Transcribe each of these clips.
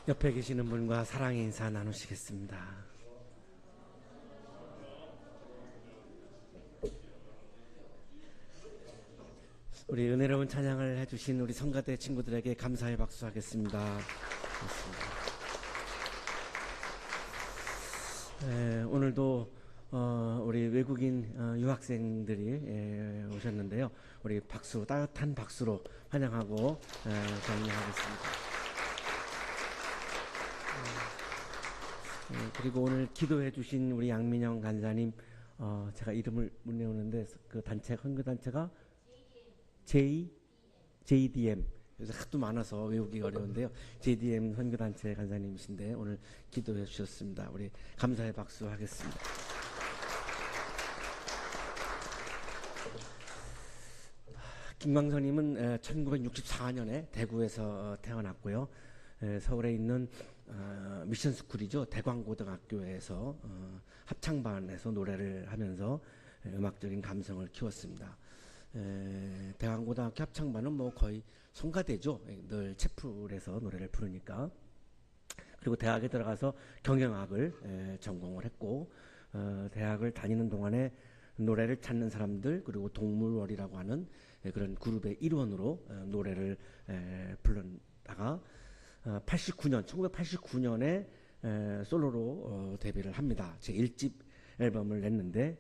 옆에 계시는 분과 사랑의 인사 나누시겠습니다. 우리 은혜로운 찬양을 해주신 우리 성가대 친구들에게 감사의 박수 하겠습니다. 오늘도 우리 외국인 유학생들이 오셨는데요. 우리 박수, 따뜻한 박수로 환영하고 격려하겠습니다. 그리고 오늘 기도해 주신 우리 양민영 간사님, 제가 이름을 못 외우는데 그 단체, 헌금 단체가 JDM. 그래서 하도 많아서 외우기가 어려운데요. JDM 헌금 단체 간사님이신데 오늘 기도해 주셨습니다. 우리 감사의 박수 하겠습니다. 김광선님은 1964년에 대구에서 태어났고요. 서울에 있는 미션스쿨이죠. 대광고등학교에서 합창반에서 노래를 하면서 음악적인 감성을 키웠습니다. 대광고등학교 합창반은 뭐 거의 성가대죠. 늘 채플에서 노래를 부르니까. 그리고 대학에 들어가서 경영학을 전공을 했고, 대학을 다니는 동안에 노래를 찾는 사람들, 그리고 동물월이라고 하는 그런 그룹의 일원으로 노래를 부르다가 1989년에 솔로로 데뷔를 합니다. 제 1집 앨범을 냈는데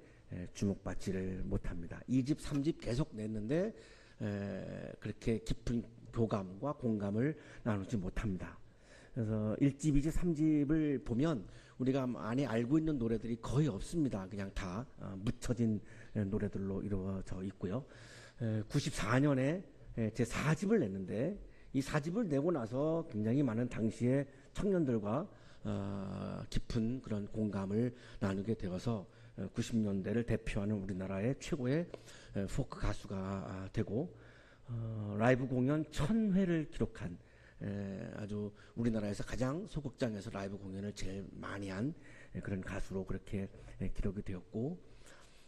주목받지를 못합니다. 2집, 3집 계속 냈는데 그렇게 깊은 교감과 공감을 나누지 못합니다. 그래서 1집, 2집, 3집을 보면 우리가 많이 알고 있는 노래들이 거의 없습니다. 그냥 다 묻혀진 노래들로 이루어져 있고요. 94년에 제 4집을 냈는데 이 4집을 내고 나서 굉장히 많은 당시의 청년들과 깊은 그런 공감을 나누게 되어서 90년대를 대표하는 우리나라의 최고의 포크 가수가 되고 라이브 공연 1000회를 기록한 아주 우리나라에서 가장 소극장에서 라이브 공연을 제일 많이 한 그런 가수로 그렇게 기록이 되었고,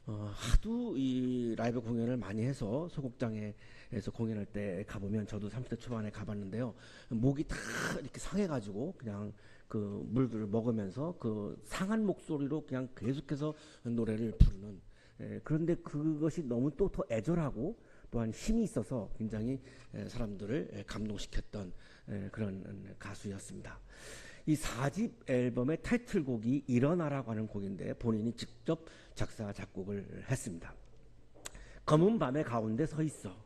하도 이 라이브 공연을 많이 해서 소극장에서 공연할 때 가보면, 저도 30대 초반에 가봤는데요, 목이 다 이렇게 상해가지고 그냥 그 물들을 먹으면서 그 상한 목소리로 그냥 계속해서 노래를 부르는, 그런데 그것이 너무 또 더 애절하고 또한 힘이 있어서 굉장히 사람들을 감동시켰던 그런 가수였습니다. 이 4집 앨범의 타이틀곡이 일어나라고 하는 곡인데 본인이 직접 작사 작곡을 했습니다. 검은 밤의 가운데 서 있어.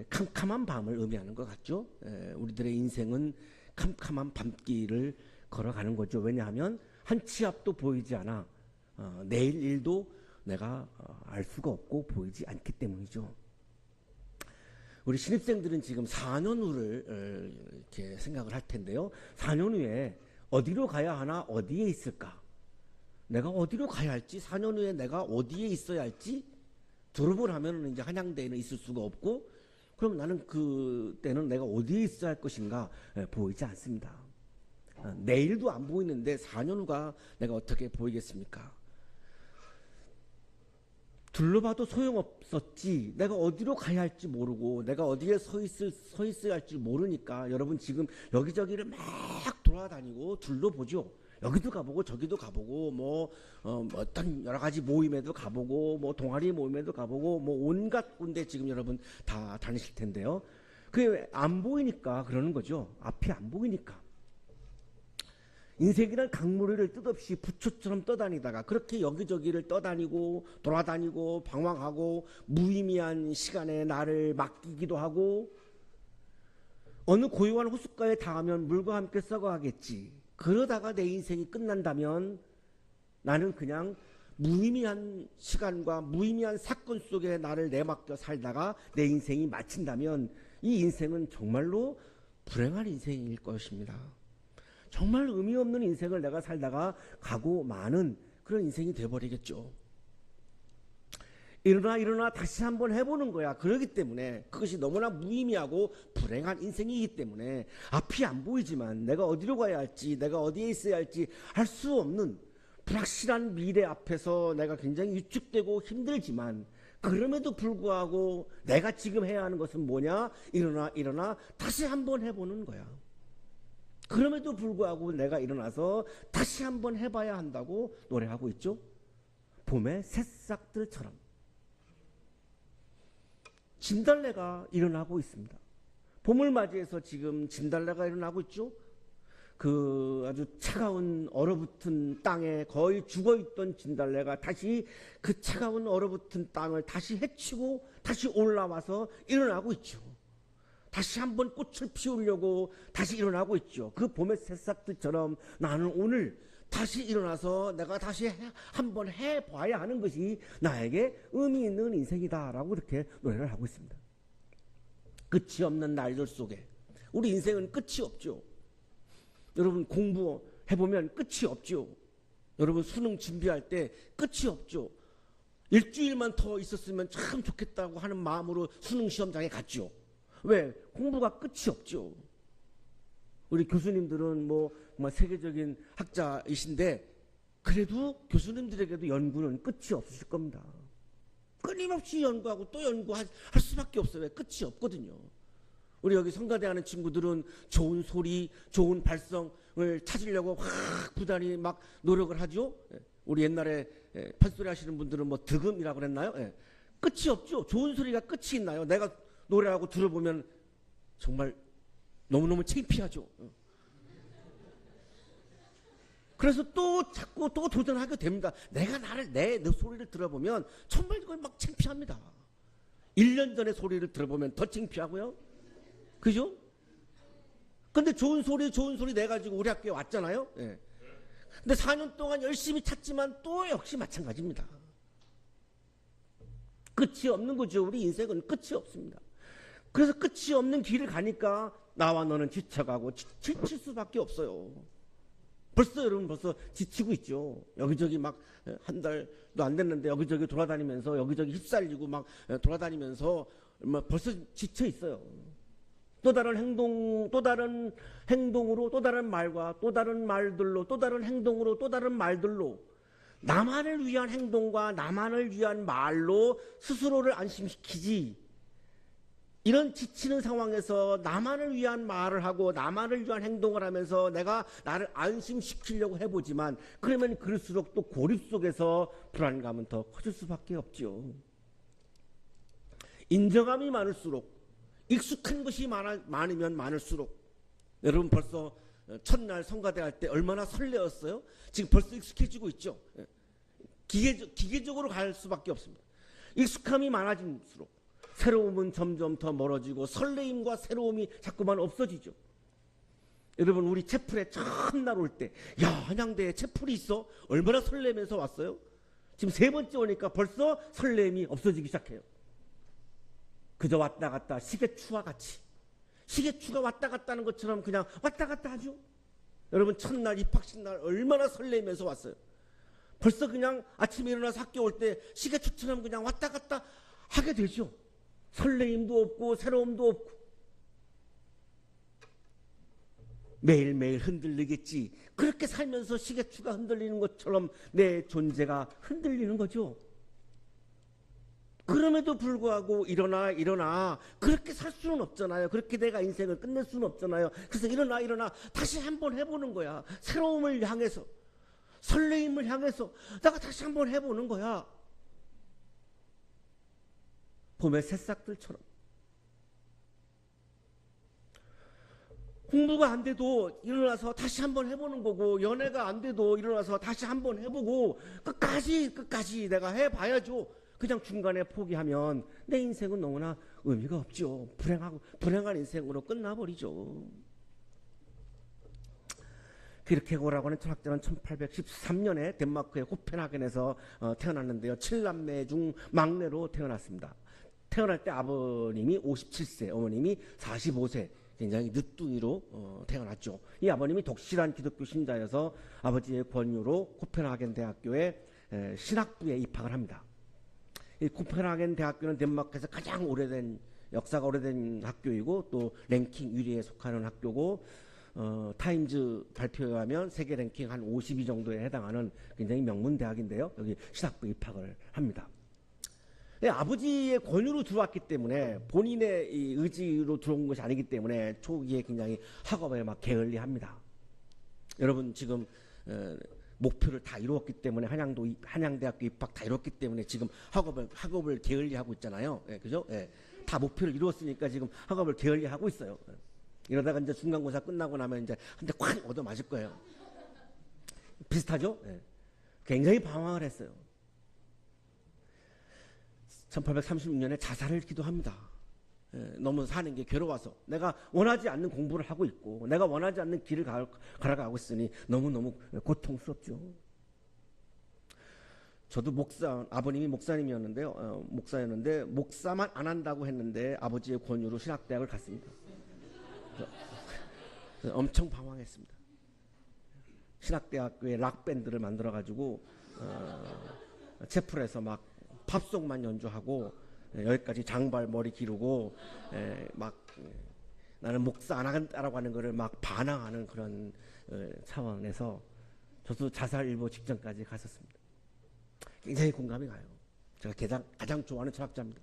캄캄한 밤을 의미하는 것 같죠. 우리들의 인생은 캄캄한 밤길을 걸어가는 거죠. 왜냐하면 한 치 앞도 보이지 않아. 내일 일도 내가 알 수가 없고 보이지 않기 때문이죠. 우리 신입생들은 지금 4년 후를 이렇게 생각을 할 텐데요. 4년 후에 어디로 가야 하나, 어디에 있을까? 내가 어디로 가야 할지, 4년 후에 내가 어디에 있어야 할지 졸업을 하면 이제 한양대에는 있을 수가 없고, 그럼 나는 그때는 내가 어디에 있어야 할 것인가 보이지 않습니다. 내일도 안 보이는데 4년 후가 내가 어떻게 보이겠습니까? 둘러봐도 소용없었지. 내가 어디로 가야 할지 모르고 내가 어디에 서 있어야 할지 모르니까 여러분 지금 여기저기를 막 돌아다니고 둘러보죠. 여기도 가보고 저기도 가보고 뭐 어떤 여러 가지 모임에도 가보고 뭐 동아리 모임에도 가보고 뭐 온갖 군데 지금 여러분 다 다니실 텐데요. 그게 안 보이니까 그러는 거죠. 앞이 안 보이니까. 인생이란 강물을 뜻없이 부초처럼 떠다니다가 그렇게 여기저기를 떠다니고 돌아다니고 방황하고 무의미한 시간에 나를 맡기기도 하고, 어느 고요한 호숫가에 닿으면 물과 함께 썩어가겠지. 그러다가 내 인생이 끝난다면 나는 그냥 무의미한 시간과 무의미한 사건 속에 나를 내맡겨 살다가 내 인생이 마친다면 이 인생은 정말로 불행한 인생일 것입니다. 정말 의미 없는 인생을 내가 살다가 가고 마는 그런 인생이 돼버리겠죠. 일어나 다시 한번 해보는 거야. 그렇기 때문에 그것이 너무나 무의미하고 불행한 인생이기 때문에 앞이 안 보이지만 내가 어디로 가야 할지, 내가 어디에 있어야 할지 알 수 없는 불확실한 미래 앞에서 내가 굉장히 위축되고 힘들지만, 그럼에도 불구하고 내가 지금 해야 하는 것은 뭐냐? 일어나 다시 한번 해보는 거야. 그럼에도 불구하고 내가 일어나서 다시 한번 해봐야 한다고 노래하고 있죠. 봄의 새싹들처럼. 진달래가 일어나고 있습니다. 봄을 맞이해서 지금 진달래가 일어나고 있죠. 그 아주 차가운 얼어붙은 땅에 거의 죽어있던 진달래가 다시 그 차가운 얼어붙은 땅을 다시 헤치고 다시 올라와서 일어나고 있죠. 다시 한번 꽃을 피우려고 다시 일어나고 있죠. 그 봄의 새싹들처럼 나는 오늘 다시 일어나서 내가 다시 한번 해봐야 하는 것이 나에게 의미 있는 인생이다라고 이렇게 노래를 하고 있습니다. 끝이 없는 날들 속에 우리 인생은 끝이 없죠. 여러분 공부해보면 끝이 없죠. 여러분 수능 준비할 때 끝이 없죠. 일주일만 더 있었으면 참 좋겠다고 하는 마음으로 수능 시험장에 갔죠. 왜? 공부가 끝이 없죠. 우리 교수님들은 뭐 세계적인 학자이신데 그래도 교수님들에게도 연구는 끝이 없으실 겁니다. 끊임없이 연구하고 또 연구할 수밖에 없어요. 왜? 끝이 없거든요. 우리 여기 성가대 하는 친구들은 좋은 소리, 좋은 발성을 찾으려고 확 부단히 막 노력을 하죠. 우리 옛날에 판소리 하시는 분들은 뭐 득음이라고 그랬나요? 끝이 없죠. 좋은 소리가 끝이 있나요? 내가 노래하고 들어보면 정말 너무너무 창피하죠. 그래서 또 자꾸 또 도전하게 됩니다. 내가 내 소리를 들어보면 정말 이걸 막 창피합니다. 1년 전에 소리를 들어보면 더 창피하고요. 그죠? 근데 좋은 소리 내가지고 우리 학교에 왔잖아요. 예. 근데 4년 동안 열심히 찾지만 또 역시 마찬가지입니다. 끝이 없는 거죠. 우리 인생은 끝이 없습니다. 그래서 끝이 없는 길을 가니까 나와 너는 지쳐가고 지칠 수밖에 없어요. 여러분 벌써 지치고 있죠. 여기저기 막 한 달도 안 됐는데 여기저기 돌아다니면서 여기저기 휩쓸리고 막 돌아다니면서 벌써 지쳐 있어요. 또 다른 행동으로 또 다른 말과 또 다른 말들로 또 다른 행동으로 또 다른 말들로 나만을 위한 행동과 나만을 위한 말로 스스로를 안심시키지. 이런 지치는 상황에서 나만을 위한 말을 하고 나만을 위한 행동을 하면서 내가 나를 안심시키려고 해보지만 그러면 그럴수록 또 고립 속에서 불안감은 더 커질 수밖에 없죠. 인정함이 많을수록 익숙한 것이 많으면 많을수록 여러분 벌써 첫날 성가대 할 때 얼마나 설레었어요? 지금 벌써 익숙해지고 있죠. 기계적으로 갈 수밖에 없습니다. 익숙함이 많아질수록 새로움은 점점 더 멀어지고 설레임과 새로움이 자꾸만 없어지죠. 여러분 우리 채플에 첫날 올 때 야 한양대에 채플이 있어? 얼마나 설레면서 왔어요? 지금 3번째 오니까 벌써 설레임이 없어지기 시작해요. 그저 왔다 갔다 시계추와 같이 시계추가 왔다 갔다 하는 것처럼 그냥 왔다 갔다 하죠. 여러분 첫날 입학식 날 얼마나 설레면서 왔어요. 벌써 그냥 아침에 일어나서 학교 올 때 시계추처럼 그냥 왔다 갔다 하게 되죠. 설레임도 없고 새로움도 없고 매일매일 흔들리겠지. 그렇게 살면서 시계추가 흔들리는 것처럼 내 존재가 흔들리는 거죠. 그럼에도 불구하고 일어나 그렇게 살 수는 없잖아요. 그렇게 내가 인생을 끝낼 수는 없잖아요. 그래서 일어나 다시 한번 해보는 거야. 새로움을 향해서 설레임을 향해서 내가 다시 한번 해보는 거야. 봄의 새싹들처럼. 공부가 안 돼도 일어나서 다시 한번 해보는 거고 연애가 안 돼도 일어나서 다시 한번 해보고 끝까지 내가 해봐야죠. 그냥 중간에 포기하면 내 인생은 너무나 의미가 없죠. 불행한 인생으로 끝나버리죠. 비르케고라고 하는 철학자는 1813년에 덴마크의 코펜하겐에서 태어났는데요. 7남매 중 막내로 태어났습니다. 태어날 때 아버님이 57세, 어머님이 45세, 굉장히 늦둥이로 태어났죠. 이 아버님이 독실한 기독교 신자여서 아버지의 권유로 코펜하겐 대학교의 신학부에 입학을 합니다. 이 코펜하겐 대학교는 덴마크에서 가장 역사가 오래된 학교이고 또 랭킹 1위에 속하는 학교고 타임즈 발표에 의하면 세계 랭킹 한 50위 정도에 해당하는 굉장히 명문 대학인데요. 여기 신학부에 입학을 합니다. 아버지의 권유로 들어왔기 때문에 본인의 의지로 들어온 것이 아니기 때문에 초기에 굉장히 학업에 막 게을리합니다. 여러분 지금 목표를 다 이루었기 때문에 한양대학교 입학 다 이뤘기 때문에 지금 학업을 게을리하고 있잖아요. 예, 그죠? 예, 다 목표를 이루었으니까 지금 학업을 게을리하고 있어요. 이러다가 이제 중간고사 끝나고 나면 이제 한 대 콱 얻어 맞을 거예요. 비슷하죠? 예. 굉장히 방황을 했어요. 1836년에 자살을 기도합니다. 예, 너무 사는 게 괴로워서 내가 원하지 않는 공부를 하고 있고 내가 원하지 않는 길을 걸어가고 있으니 너무너무 고통스럽죠. 저도 아버님이 목사님이었는데요. 목사였는데 목사만 안 한다고 했는데 아버지의 권유로 신학대학을 갔습니다. 엄청 방황했습니다. 신학대학교에 락밴드를 만들어가지고 채플에서 막 팝송만 연주하고 여기까지 장발 머리 기르고 막 나는 목사 안 하겠다라고 하는 거를 막 반항하는 그런 차원에서 저도 자살일보 직전까지 갔었습니다. 굉장히 공감이 가요. 제가 가장 좋아하는 철학자입니다.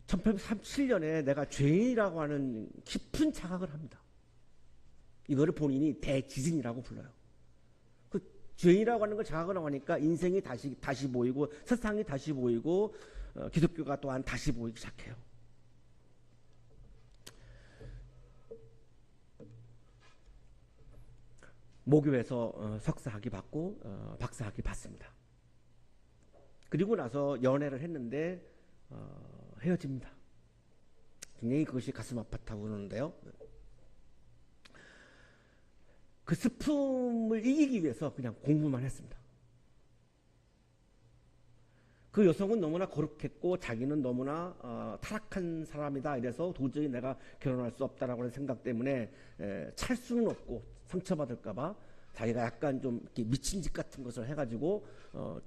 1837년에 내가 죄인이라고 하는 깊은 자각을 합니다. 이거를 본인이 대지진이라고 불러요. 그 죄인이라고 하는 걸 자각을 하니까 인생이 다시 보이고 세상이 다시 보이고 기독교가 또한 다시 보이기 시작해요. 모교에서 석사학위 받고 박사학위 받습니다. 그리고 나서 연애를 했는데 헤어집니다. 굉장히 그것이 가슴 아팠다고 그러는데요. 그 슬픔을 이기기 위해서 그냥 공부만 했습니다. 그 여성은 너무나 거룩했고 자기는 너무나 타락한 사람이다. 이래서 도저히 내가 결혼할 수 없다라고 하는 생각 때문에 찰 수는 없고 상처받을까봐 자기가 약간 좀 이렇게 미친 짓 같은 것을 해가지고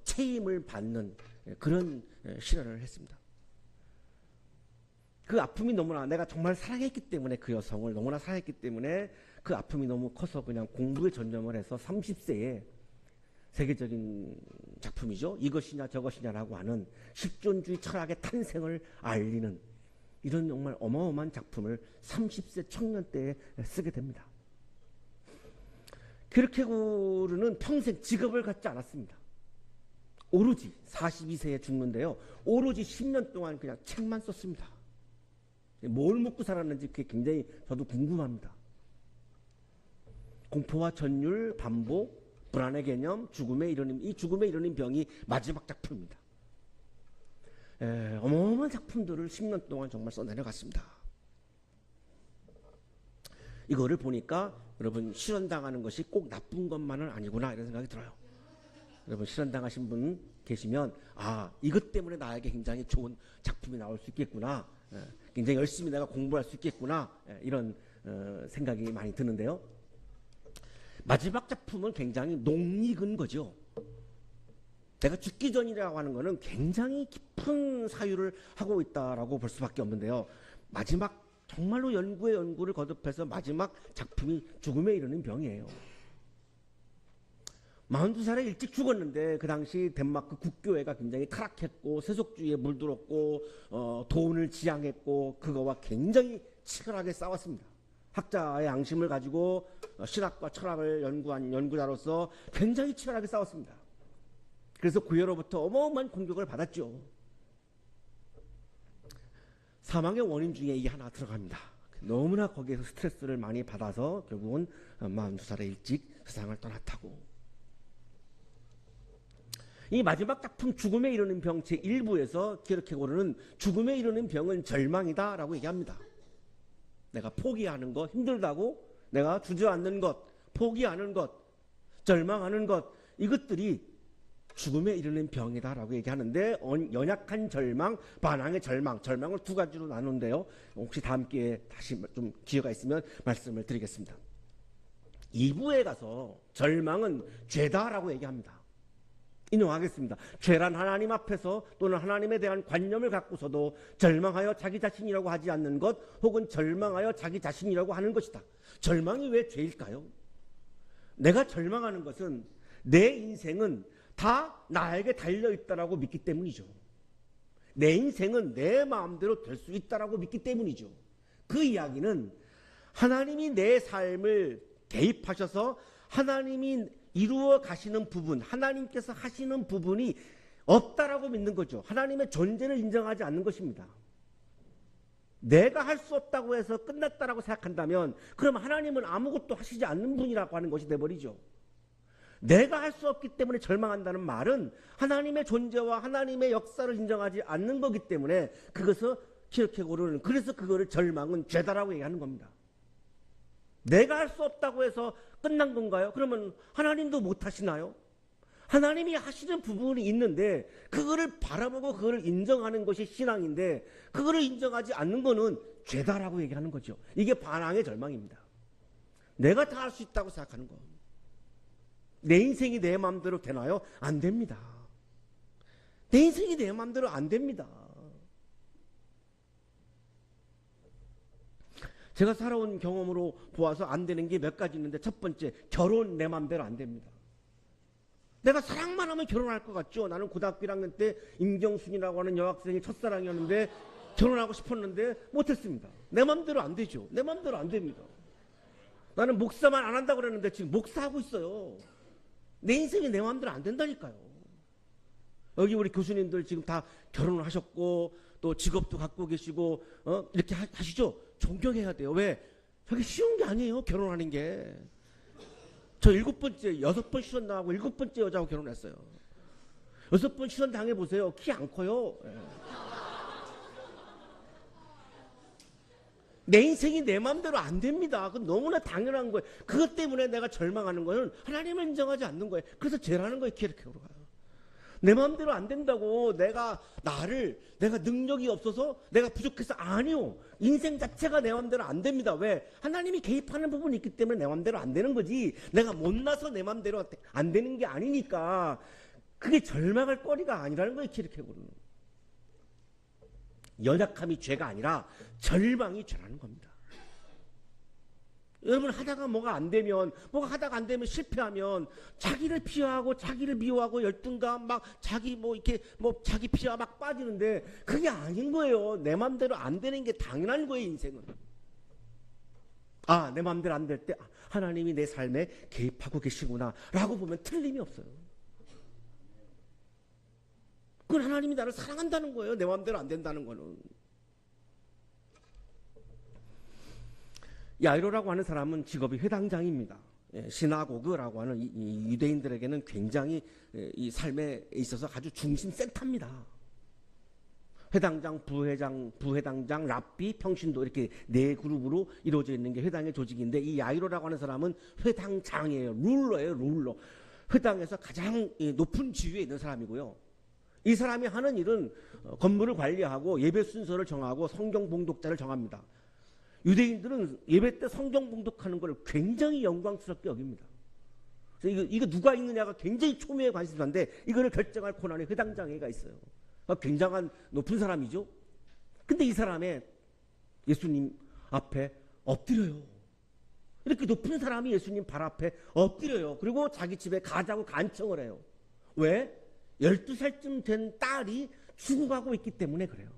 체임을 받는 그런 실현을 했습니다. 그 아픔이 너무나 내가 정말 사랑했기 때문에 그 여성을 너무나 사랑했기 때문에 그 아픔이 너무 커서 그냥 공부에 전념을 해서 30세에 세계적인 작품이죠. 이것이냐 저것이냐라고 하는 실존주의 철학의 탄생을 알리는 이런 정말 어마어마한 작품을 30세 청년 때에 쓰게 됩니다. 키르케고르는 평생 직업을 갖지 않았습니다. 오로지 42세에 죽는데요. 오로지 10년 동안 그냥 책만 썼습니다. 뭘 먹고 살았는지 그게 굉장히 저도 궁금합니다. 공포와 전율, 반복, 불안의 개념, 죽음에 이르는 이 죽음에 이르는 병이 마지막 작품입니다. 어마어마한 작품들을 10년 동안 정말 써내려갔습니다. 이거를 보니까 여러분 실현당하는 것이 꼭 나쁜 것만은 아니구나 이런 생각이 들어요. 여러분 실현당하신 분 계시면 이것 때문에 나에게 굉장히 좋은 작품이 나올 수 있겠구나. 굉장히 열심히 내가 공부할 수 있겠구나. 이런 생각이 많이 드는데요. 마지막 작품은 굉장히 농익은 거죠. 내가 죽기 전이라고 하는 것은 굉장히 깊은 사유를 하고 있다라고 볼 수밖에 없는데요. 마지막 정말로 연구를 거듭해서 마지막 작품이 죽음에 이르는 병이에요. 42살에 일찍 죽었는데 그 당시 덴마크 국교회가 굉장히 타락했고 세속주의에 물들었고 돈을 지향했고 그거와 굉장히 치열하게 싸웠습니다. 학자의 양심을 가지고 신학과 철학을 연구한 연구자로서 굉장히 치열하게 싸웠습니다. 그래서 고요로부터 어마어마한 공격을 받았죠. 사망의 원인 중에 이게 하나 들어갑니다. 너무나 거기에서 스트레스를 많이 받아서 결국은 42살에 일찍 세상을 떠났다고. 이 마지막 작품 죽음에 이르는 병 제1부에서 키르케고르는 죽음에 이르는 병은 절망이다 라고 얘기합니다. 내가 포기하는 것, 힘들다고 내가 주저앉는 것, 포기하는 것, 절망하는 것, 이것들이 죽음에 이르는 병이다라고 얘기하는데 연약한 절망, 반항의 절망을 두 가지로 나누는데요. 혹시 다음 기회에 다시 좀 기회가 있으면 말씀을 드리겠습니다. 2부에 가서 절망은 죄다라고 얘기합니다. 인용하겠습니다. 죄란 하나님 앞에서 또는 하나님에 대한 관념을 갖고서도 절망하여 자기 자신이라고 하지 않는 것 혹은 절망하여 자기 자신이라고 하는 것이다. 절망이 왜 죄일까요? 내가 절망하는 것은 내 인생은 다 나에게 달려있다라고 믿기 때문이죠. 내 인생은 내 마음대로 될 수 있다라고 믿기 때문이죠. 그 이야기는 하나님이 내 삶을 개입하셔서 하나님이 이루어 가시는 부분, 하나님께서 하시는 부분이 없다라고 믿는 거죠. 하나님의 존재를 인정하지 않는 것입니다. 내가 할 수 없다고 해서 끝났다라고 생각한다면 그럼 하나님은 아무것도 하시지 않는 분이라고 하는 것이 돼버리죠. 내가 할 수 없기 때문에 절망한다는 말은 하나님의 존재와 하나님의 역사를 인정하지 않는 거기 때문에 그것을 키르케고르는, 그래서 그거를 절망은 죄다라고 얘기하는 겁니다. 내가 할 수 없다고 해서 끝난 건가요? 그러면 하나님도 못 하시나요? 하나님이 하시는 부분이 있는데 그거를 바라보고 그거를 인정하는 것이 신앙인데 그거를 인정하지 않는 거는 죄다라고 얘기하는 거죠. 이게 반항의 절망입니다. 내가 다 할 수 있다고 생각하는 거. 내 인생이 내 마음대로 되나요? 안 됩니다. 내 인생이 내 마음대로 안 됩니다. 제가 살아온 경험으로 보아서 안 되는 게 몇 가지 있는데, 첫 번째, 결혼 내 마음대로 안 됩니다. 내가 사랑만 하면 결혼할 것 같죠? 나는 고등학교 1학년 때 임경순이라고 하는 여학생이 첫사랑이었는데 결혼하고 싶었는데 못했습니다. 내 마음대로 안 되죠. 내 마음대로 안 됩니다. 나는 목사만 안 한다고 그랬는데 지금 목사하고 있어요. 내 인생이 내 마음대로 안 된다니까요. 여기 우리 교수님들 지금 다 결혼을 하셨고 또 직업도 갖고 계시고 이렇게 하시죠? 존경해야 돼요. 왜? 저게 쉬운 게 아니에요. 결혼하는 게. 저 7번째, 6번 시선 나가고 7번째 여자하고 결혼했어요. 6번 시선 당해보세요. 키 안 커요. 내 인생이 내 마음대로 안 됩니다. 그건 너무나 당연한 거예요. 그것 때문에 내가 절망하는 거는 하나님을 인정하지 않는 거예요. 그래서 죄라는 거예요. 키르케고르가. 내 마음대로 안 된다고 내가 능력이 없어서 내가 부족해서, 아니요. 인생 자체가 내 마음대로 안 됩니다. 왜? 하나님이 개입하는 부분이 있기 때문에 내 마음대로 안 되는 거지. 내가 못나서 내 마음대로 안 되는 게 아니니까 그게 절망할 거리가 아니라는 거예요. 키르케고르는. 연약함이 죄가 아니라 절망이 죄라는 겁니다. 여러분, 하다가 하다가 안 되면 실패하면 자기를 비하하고 자기를 미워하고 열등감 막 자기 자기 피하 막 빠지는데 그게 아닌 거예요. 내 맘대로 안 되는 게 당연한 거예요, 인생은. 내 맘대로 안 될 때 하나님이 내 삶에 개입하고 계시구나 라고 보면 틀림이 없어요. 그건 하나님이 나를 사랑한다는 거예요. 내 맘대로 안 된다는 거는. 야이로라고 하는 사람은 직업이 회당장입니다. 시나고그라고 하는 이 유대인들에게는 굉장히 이 삶에 있어서 아주 중심 센터입니다. 회당장, 부회당장, 랍비, 평신도 이렇게 4그룹으로 이루어져 있는 게 회당의 조직인데, 이 야이로라고 하는 사람은 회당장이에요. 룰러예요, 룰러. 회당에서 가장 높은 지위에 있는 사람이고요. 이 사람이 하는 일은 건물을 관리하고 예배 순서를 정하고 성경 봉독자를 정합니다. 유대인들은 예배 때 성경 봉독하는 걸 굉장히 영광스럽게 여깁니다. 그래서 이거 누가 읽느냐가 굉장히 초미의 관심사인데 이거를 결정할 권한이 회당장애가 있어요. 굉장한 높은 사람이죠. 근데 이 사람의 예수님 앞에 엎드려요. 이렇게 높은 사람이 예수님 발 앞에 엎드려요. 그리고 자기 집에 가자고 간청을 해요. 왜? 12살쯤 된 딸이 죽어가고 있기 때문에 그래요.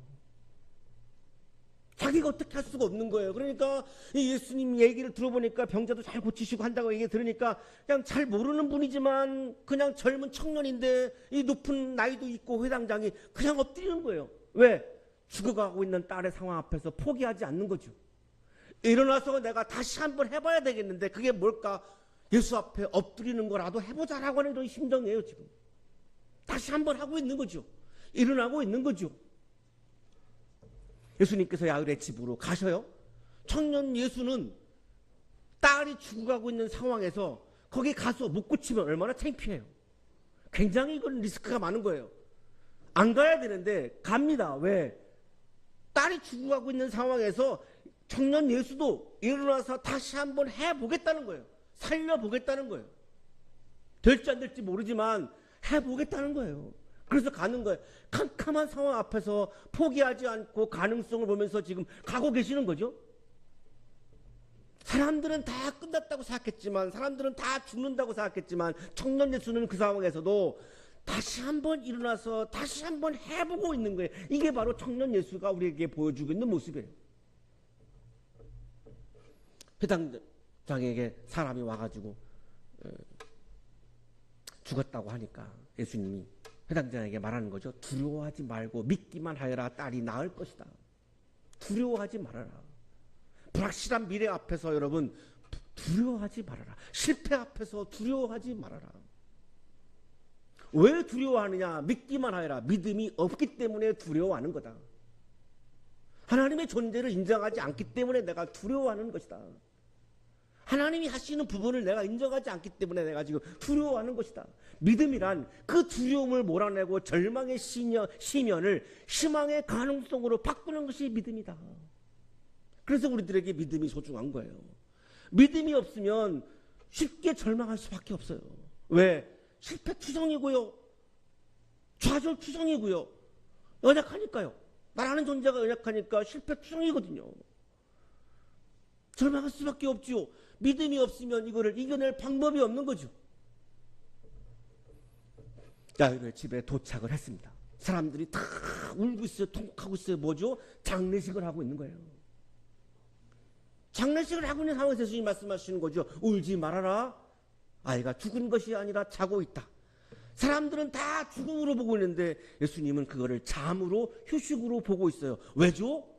자기가 어떻게 할 수가 없는 거예요. 그러니까 이 예수님 얘기를 들어보니까 병자도 잘 고치시고 한다고 얘기 들으니까 그냥 잘 모르는 분이지만 그냥 젊은 청년인데 이 높은 나이도 있고 회당장이 그냥 엎드리는 거예요. 왜? 죽어가고 있는 딸의 상황 앞에서 포기하지 않는 거죠. 일어나서 내가 다시 한번 해봐야 되겠는데 그게 뭘까? 예수 앞에 엎드리는 거라도 해보자라고 하는 이런 심정이에요. 지금 다시 한번 하고 있는 거죠. 일어나고 있는 거죠. 예수님께서 야일의 집으로 가셔요. 청년 예수는 딸이 죽어가고 있는 상황에서 거기 가서 못 고치면 얼마나 창피해요. 굉장히 이건 리스크가 많은 거예요. 안 가야 되는데 갑니다. 왜? 딸이 죽어가고 있는 상황에서 청년 예수도 일어나서 다시 한번 해보겠다는 거예요. 살려보겠다는 거예요. 될지 안 될지 모르지만 해보겠다는 거예요. 그래서 가는 거예요. 캄캄한 상황 앞에서 포기하지 않고 가능성을 보면서 지금 가고 계시는 거죠. 사람들은 다 끝났다고 생각했지만, 사람들은 다 죽는다고 생각했지만, 청년 예수는 그 상황에서도 다시 한번 일어나서 다시 한번 해보고 있는 거예요. 이게 바로 청년 예수가 우리에게 보여주고 있는 모습이에요. 자기에게 사람이 와가지고 죽었다고 하니까 예수님이 회당장에게 말하는 거죠. 두려워하지 말고 믿기만 하여라. 딸이 나을 것이다. 두려워하지 말아라. 불확실한 미래 앞에서 여러분 두려워하지 말아라. 실패 앞에서 두려워하지 말아라. 왜 두려워하느냐? 믿기만 하여라. 믿음이 없기 때문에 두려워하는 거다. 하나님의 존재를 인정하지 않기 때문에 내가 두려워하는 것이다. 하나님이 하시는 부분을 내가 인정하지 않기 때문에 내가 지금 두려워하는 것이다. 믿음이란 그 두려움을 몰아내고 절망의 시면을 희망의 가능성으로 바꾸는 것이 믿음이다. 그래서 우리들에게 믿음이 소중한 거예요. 믿음이 없으면 쉽게 절망할 수밖에 없어요. 왜? 실패투성이고요. 좌절투성이고요. 연약하니까요. 나라는 존재가 연약하니까 실패투성이거든요. 절망할 수밖에 없지요. 믿음이 없으면 이거를 이겨낼 방법이 없는 거죠. 야이로의 집에 도착을 했습니다. 사람들이 다 울고 있어요. 통곡하고 있어요. 뭐죠? 장례식을 하고 있는 거예요. 장례식을 하고 있는 상황에서 예수님이 말씀하시는 거죠. 울지 말아라. 아이가 죽은 것이 아니라 자고 있다. 사람들은 다 죽음으로 보고 있는데 예수님은 그거를 잠으로 휴식으로 보고 있어요. 왜죠?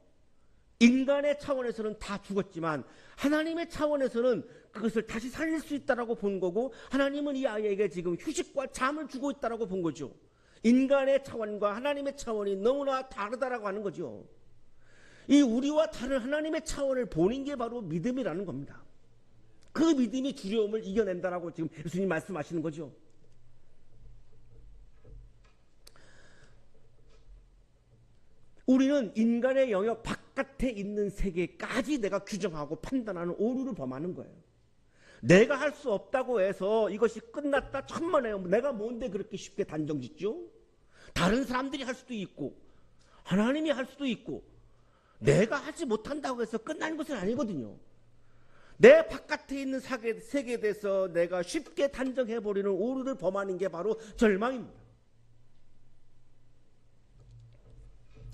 인간의 차원에서는 다 죽었지만 하나님의 차원에서는 그것을 다시 살릴 수 있다라고 본 거고, 하나님은 이 아이에게 지금 휴식과 잠을 주고 있다라고 본 거죠. 인간의 차원과 하나님의 차원이 너무나 다르다라고 하는 거죠. 이 우리와 다른 하나님의 차원을 보는 게 바로 믿음이라는 겁니다. 그 믿음이 두려움을 이겨낸다라고 지금 예수님 말씀하시는 거죠. 우리는 인간의 영역 바깥에 있는 세계까지 내가 규정하고 판단하는 오류를 범하는 거예요. 내가 할 수 없다고 해서 이것이 끝났다 천만에요. 내가 뭔데 그렇게 쉽게 단정짓죠? 다른 사람들이 할 수도 있고 하나님이 할 수도 있고 내가 하지 못한다고 해서 끝나는 것은 아니거든요. 내 바깥에 있는 세계에 대해서 내가 쉽게 단정해버리는 오류를 범하는 게 바로 절망입니다.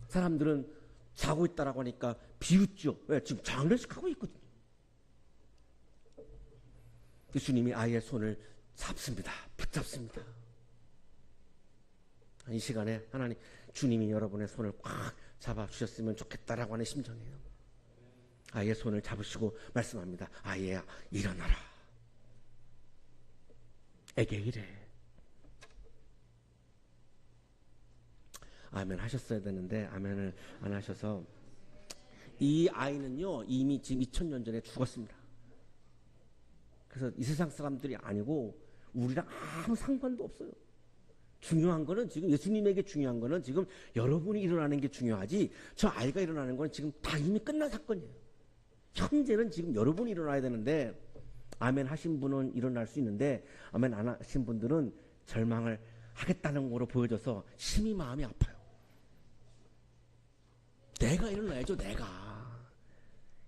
사람들은 자고 있다라고 하니까 비웃죠. 왜? 지금 장례식 하고 있거든요. 예수님이 아이의 손을 잡습니다. 붙잡습니다. 이 시간에 하나님, 주님이 여러분의 손을 꽉 잡아주셨으면 좋겠다라고 하는 심정이에요. 아이의 손을 잡으시고 말씀합니다. 아이야, 일어나라. 에게 이래. 아멘 하셨어야 되는데 아멘을 안 하셔서, 이 아이는요 이미 지금 2000년 전에 죽었습니다. 그래서 이 세상 사람들이 아니고 우리랑 아무 상관도 없어요. 중요한 거는 지금 예수님에게 중요한 거는 지금 여러분이 일어나는 게 중요하지, 저 아이가 일어나는 건 지금 다 이미 끝난 사건이에요. 현재는 지금 여러분이 일어나야 되는데, 아멘 하신 분은 일어날 수 있는데 아멘 안 하신 분들은 절망을 하겠다는 거로 보여져서 심히 마음이 아파요. 내가 일어나야죠. 내가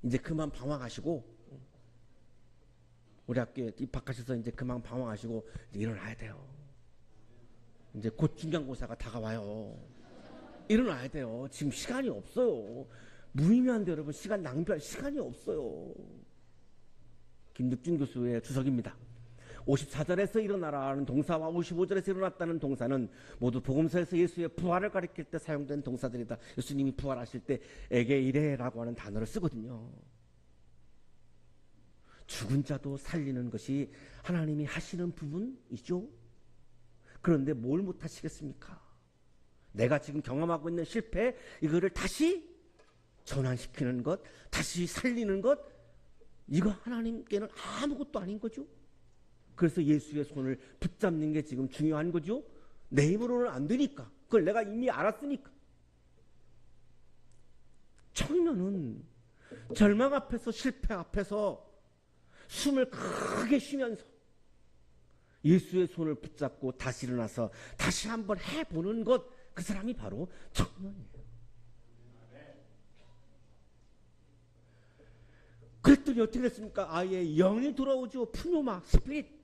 이제 그만 방황하시고, 우리 학교에 입학하셔서 이제 그만 방황하시고 이제 일어나야 돼요. 이제 곧 중간고사가 다가와요. 일어나야 돼요. 지금 시간이 없어요. 무의미한데 여러분, 시간 낭비할 시간이 없어요. 김득준 교수의 주석입니다. 54절에서 일어나라는 동사와 55절에서 일어났다는 동사는 모두 복음서에서 예수의 부활을 가리킬 때 사용된 동사들이다. 예수님이 부활하실 때 에게 이래라고 하는 단어를 쓰거든요. 죽은 자도 살리는 것이 하나님이 하시는 부분이죠. 그런데 뭘 못하시겠습니까? 내가 지금 경험하고 있는 실패, 이거를 다시 전환시키는 것, 다시 살리는 것, 이거 하나님께는 아무것도 아닌 거죠. 그래서 예수의 손을 붙잡는 게 지금 중요한 거죠. 내 힘으로는 안 되니까. 그걸 내가 이미 알았으니까. 청년은 절망 앞에서, 실패 앞에서 숨을 크게 쉬면서 예수의 손을 붙잡고 다시 일어나서 다시 한번 해보는 것, 그 사람이 바로 청년이에요. 그랬더니 어떻게 됐습니까? 아예 영이 돌아오죠. 푸뇨마, 스피릿.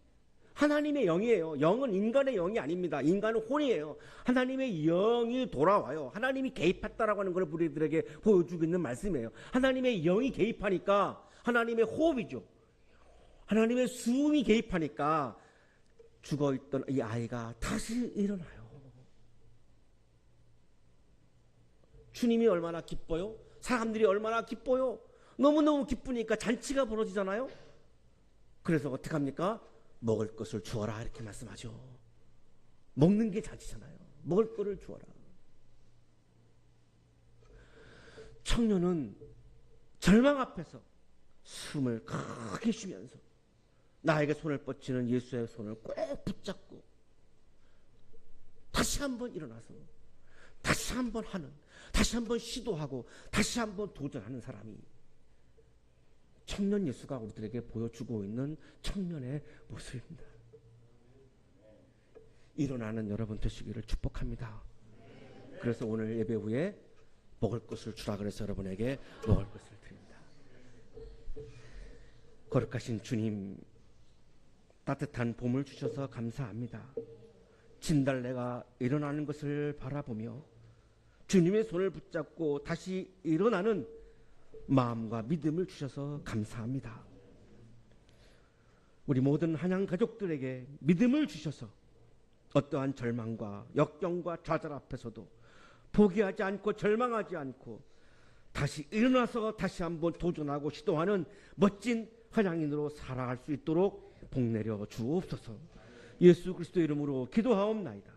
하나님의 영이에요. 영은 인간의 영이 아닙니다. 인간은 혼이에요. 하나님의 영이 돌아와요. 하나님이 개입했다라고 하는 걸 우리들에게 보여주고 있는 말씀이에요. 하나님의 영이 개입하니까 하나님의 호흡이죠. 하나님의 수음이 개입하니까 죽어있던 이 아이가 다시 일어나요. 주님이 얼마나 기뻐요? 사람들이 얼마나 기뻐요? 너무너무 기쁘니까 잔치가 벌어지잖아요. 그래서 어떻게 합니까? 먹을 것을 주어라 이렇게 말씀하죠. 먹는 게 잔치잖아요. 먹을 것을 주어라. 청년은 절망 앞에서 숨을 크게 쉬면서 나에게 손을 뻗치는 예수의 손을 꼭 붙잡고 다시 한번 일어나서 다시 한번 하는, 다시 한번 시도하고 다시 한번 도전하는 사람이 청년 예수가 우리들에게 보여주고 있는 청년의 모습입니다. 일어나는 여러분 되시기를 축복합니다. 그래서 오늘 예배 후에 먹을 것을 주라 그래서 여러분에게 먹을 것을 드립니다. 거룩하신 주님, 따뜻한 봄을 주셔서 감사합니다. 진달래가 일어나는 것을 바라보며 주님의 손을 붙잡고 다시 일어나는 마음과 믿음을 주셔서 감사합니다. 우리 모든 한양 가족들에게 믿음을 주셔서 어떠한 절망과 역경과 좌절 앞에서도 포기하지 않고 절망하지 않고 다시 일어나서 다시 한번 도전하고 시도하는 멋진 한양인으로 살아갈 수 있도록 복 내려 주옵소서. 예수 그리스도 이름으로 기도하옵나이다.